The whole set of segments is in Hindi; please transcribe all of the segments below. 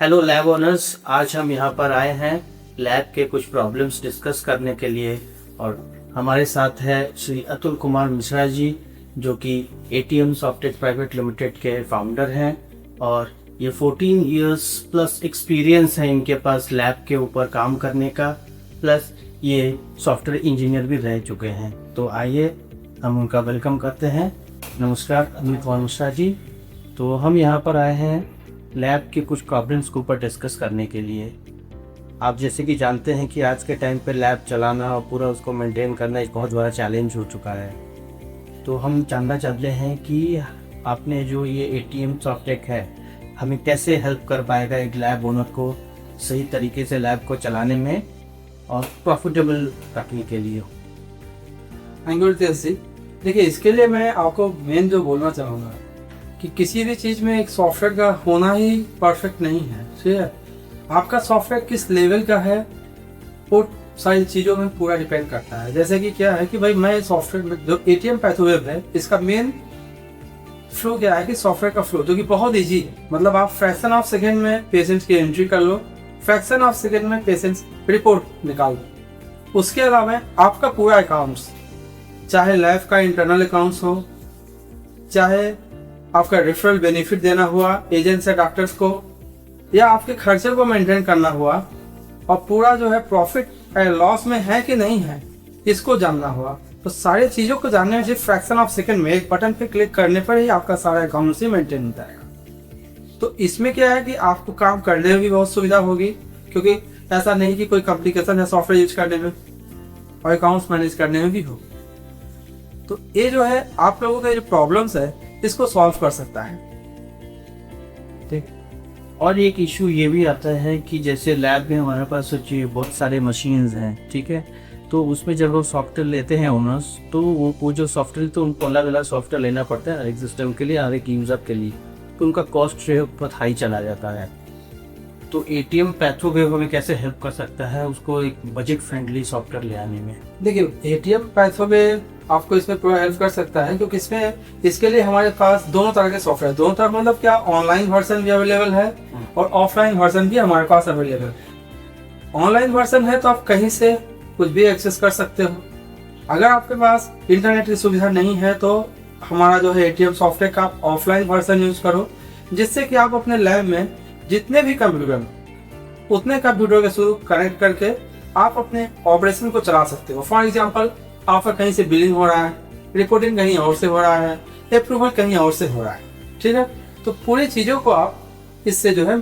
हेलो लैब ओनर्स, आज हम यहाँ पर आए हैं लैब के कुछ प्रॉब्लम्स डिस्कस करने के लिए। और हमारे साथ है श्री अतुल कुमार मिश्रा जी, जो कि एटीएम सॉफ्टटेक प्राइवेट लिमिटेड के फाउंडर हैं। और ये 14 इयर्स प्लस एक्सपीरियंस है इनके पास लैब के ऊपर काम करने का, प्लस ये सॉफ्टवेयर इंजीनियर भी रह चुके हैं। तो आइए हम उनका वेलकम करते हैं। नमस्कार अतुल कुमार मिश्रा जी। तो हम यहाँ पर आए हैं लैब के कुछ प्रॉब्लम्स के ऊपर डिस्कस करने के लिए। आप जैसे कि जानते हैं कि आज के टाइम पे लैब चलाना और पूरा उसको मेंटेन करना एक बहुत बड़ा चैलेंज हो चुका है। तो हम जानना चाहते हैं कि आपने जो ये एटीएम सॉफ्टटेक है, हमें कैसे हेल्प कर पाएगा एक लैब ओनर को सही तरीके से लैब को चलाने में और प्रॉफिटेबल रखने के लिए। थैंक यू रितेश जी। देखिए, इसके लिए मैं आपको मेन जो बोलना चाहूँगा कि किसी भी चीज़ में एक सॉफ्टवेयर का होना ही परफेक्ट नहीं है। ठीक है, आपका सॉफ्टवेयर किस लेवल का है वो सारी चीज़ों में पूरा डिपेंड करता है। जैसे कि क्या है कि भाई मैं सॉफ्टवेयर में जो एटीएम पैथोवेब है, इसका मेन फ्लो क्या है कि सॉफ्टवेयर का फ्लो जो कि बहुत ईजी है। मतलब आप फ्रैक्शन ऑफ सेकेंड में पेशेंट्स की एंट्री कर लो, फ्रैक्शन ऑफ सेकेंड में पेशेंट्स रिपोर्ट निकाल दो। उसके अलावा आपका पूरा अकाउंट्स, चाहे लैब का इंटरनल अकाउंट्स हो, चाहे आपका रेफरल बेनिफिट देना हुआ एजेंट्स या डॉक्टर्स को, या आपके खर्चे को मेंटेन करना हुआ, और पूरा जो है प्रॉफिट लॉस में है कि नहीं है इसको जानना हुआ, तो सारी चीज़ों को जानने में सिर्फ फ्रैक्शन ऑफ सेकंड में एक बटन पे क्लिक करने पर ही आपका सारा अकाउंट से मेंटेन हो जाएगा। तो इसमें क्या है कि आपको काम करने में भी बहुत सुविधा होगी, क्योंकि ऐसा नहीं कि कोई कॉम्प्लिकेशन है सॉफ्टवेयर यूज करने में और अकाउंट्स मैनेज करने में भी हो। तो ये जो है आप लोगों के जो प्रॉब्लम्स है इसको सॉल्व कर सकता है। ठीक। और एक इशू ये भी आता है कि जैसे लैब में हमारे पास सोचिए बहुत सारे मशीन्स हैं, ठीक है, तो उसमें जब वो सॉफ्टवेयर लेते हैं ओनर्स, तो वो जो सॉफ्टवेयर, तो उनको अलग अलग सॉफ्टवेयर लेना पड़ता है हर एक सिस्टम के लिए, हर एक यूज़र के लिए, तो उनका कॉस्ट जो है बहुत हाई चला जाता है। तो एटीएम पैथोवेब हमें कैसे हेल्प कर सकता है उसको एक बजट फ्रेंडली सॉफ्टवेयर ले आने में? देखिए, एटीएम पैथोवेब आपको इसमें पूरा हेल्प कर सकता है, क्योंकि इसके लिए हमारे पास दोनों तरह के सॉफ्टवेयर, दोनों तरह मतलब क्या, ऑनलाइन वर्जन भी अवेलेबल है और ऑफलाइन वर्जन भी हमारे पास अवेलेबल है। ऑनलाइन वर्जन है तो आप कहीं से कुछ भी एक्सेस कर सकते हो। अगर आपके पास इंटरनेट की सुविधा नहीं है तो हमारा जो है एटीएम सॉफ्टवेयर का आप ऑफलाइन वर्जन यूज करो, जिससे कि आप अपने लैब में जितने भी कंप्यूटर उतने कंप्यूटर के थ्रू कनेक्ट करके आप अपने ऑपरेशन को चला सकते हो। फॉर एग्जाम्पल, आपका कहीं से बिलिंग हो रहा है, रिपोर्टिंग कहीं और से हो रहा है, अप्रूवल कहीं और से हो रहा है, ठीक है, तो पूरी चीज़ों को आप इससे जो है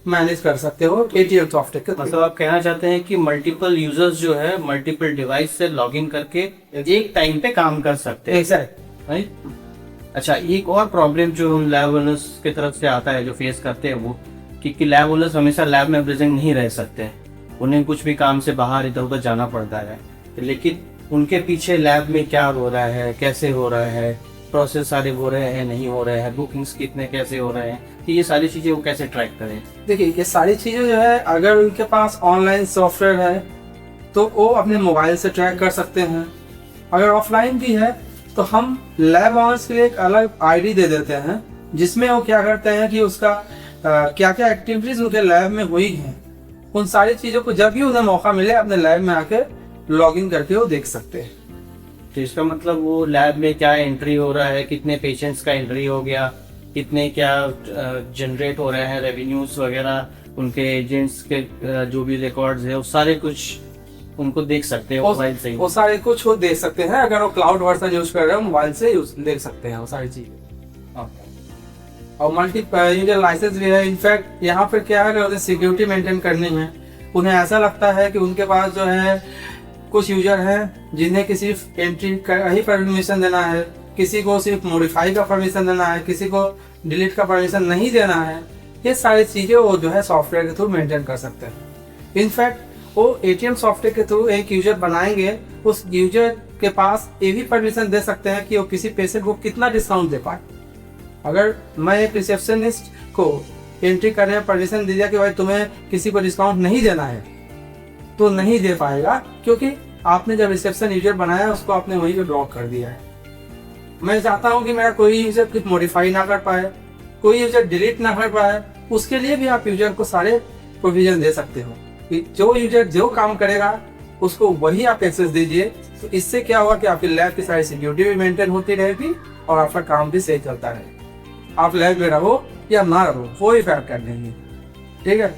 मैनेज कर सकते हो एटीएम सॉफ्टवेयर के। मतलब आप कहना चाहते हैं कि मल्टीपल यूजर्स जो है मल्टीपल डिवाइस से लॉगिन करके एक टाइम पे काम कर सकते हैं, ऐसा है, राइट? अच्छा, एक और प्रॉब्लम जो लैब ओनर्स की तरफ से आता है, जो फेस करते हैं वो कि लैब ओनर्स हमेशा लैब में प्रेजेंट नहीं रह सकते, उन्हें कुछ भी काम से बाहर इधर उधर जाना पड़ता है, लेकिन उनके पीछे लैब में क्या हो रहा है, कैसे हो रहा है, प्रोसेस सारे हो रहे हैं नहीं हो रहे हैं, बुकिंग्स कितने कैसे हो रहे हैं, तो ये सारी चीज़ें वो कैसे ट्रैक करें? देखिए, ये सारी चीज़ें जो है अगर उनके पास ऑनलाइन सॉफ्टवेयर है तो वो अपने मोबाइल से ट्रैक कर सकते हैं। अगर ऑफलाइन भी है तो हम लैब ऑनर्स के लिए एक अलग आईडी दे देते हैं, जिसमें वो क्या करते हैं कि उसका क्या क्या एक्टिविटीज उनके लैब में हुई हैं, उन सारी चीज़ों को जब भी उन्हें मौका मिले अपने लैब में आके लॉगिन करके वो देख सकते हैं। तो इसका मतलब वो लैब में क्या एंट्री हो रहा है, कितने पेशेंट्स का एंट्री हो गया, कितने क्या जनरेट हो रहे हैं रेवेन्यूज वगैरह, उनके एजेंट्स के जो भी रिकॉर्ड्स है वो सारे कुछ उनको देख सकते हैं मोबाइल से ही। वो सारे कुछ वो देख सकते हैं। अगर वो क्लाउड वर्जन यूज कर रहे हैं मोबाइल से देख सकते हैं वो सारी चीजें। और मल्टी यूजर लाइसेंस भी है। इनफैक्ट यहाँ पर क्या है, सिक्योरिटी मेंटेन करने में उन्हें ऐसा लगता है कि उनके पास जो है कुछ यूजर हैं जिन्हें कि सिर्फ एंट्री का ही परमिशन देना है, किसी को सिर्फ मॉडिफाई का परमिशन देना है, किसी को डिलीट का परमिशन नहीं देना है। ये सारी चीज़ें वो जो है सॉफ्टवेयर के थ्रू मेंटेन कर सकते हैं। इनफैक्ट वो एटीएम सॉफ्टवेयर के थ्रू एक यूजर बनाएंगे, उस यूजर के पास ये भी परमिशन दे सकते हैं कि वो किसी पेशेंट को कितना डिस्काउंट दे पाए। अगर मैं एक रिसेप्शनिस्ट को एंट्री करने में परमिशन दे दिया कि भाई तुम्हें किसी को डिस्काउंट नहीं देना है, तो नहीं दे पाएगा, क्योंकि आपने जब रिसेप्शन यूजर बनाया उसको आपने वहीं पे ब्लॉक कर दिया है। मैं चाहता हूं कि मेरा कोई यूजर कुछ मॉडिफाई ना कर पाए, कोई यूजर डिलीट ना कर पाए, उसके लिए भी आप यूजर को सारे प्रोविजन दे सकते हो कि जो यूजर जो काम करेगा उसको वही आप एक्सेस दीजिए। तो इससे क्या होगा कि आपकी लैब की सारी सिक्योरिटी भी मेंटेन होती रहेगी और आपका काम भी सही चलता रहेगा। आप लैब में रहो या ना रहो, कोई फर्क कर नहीं, ठीक है।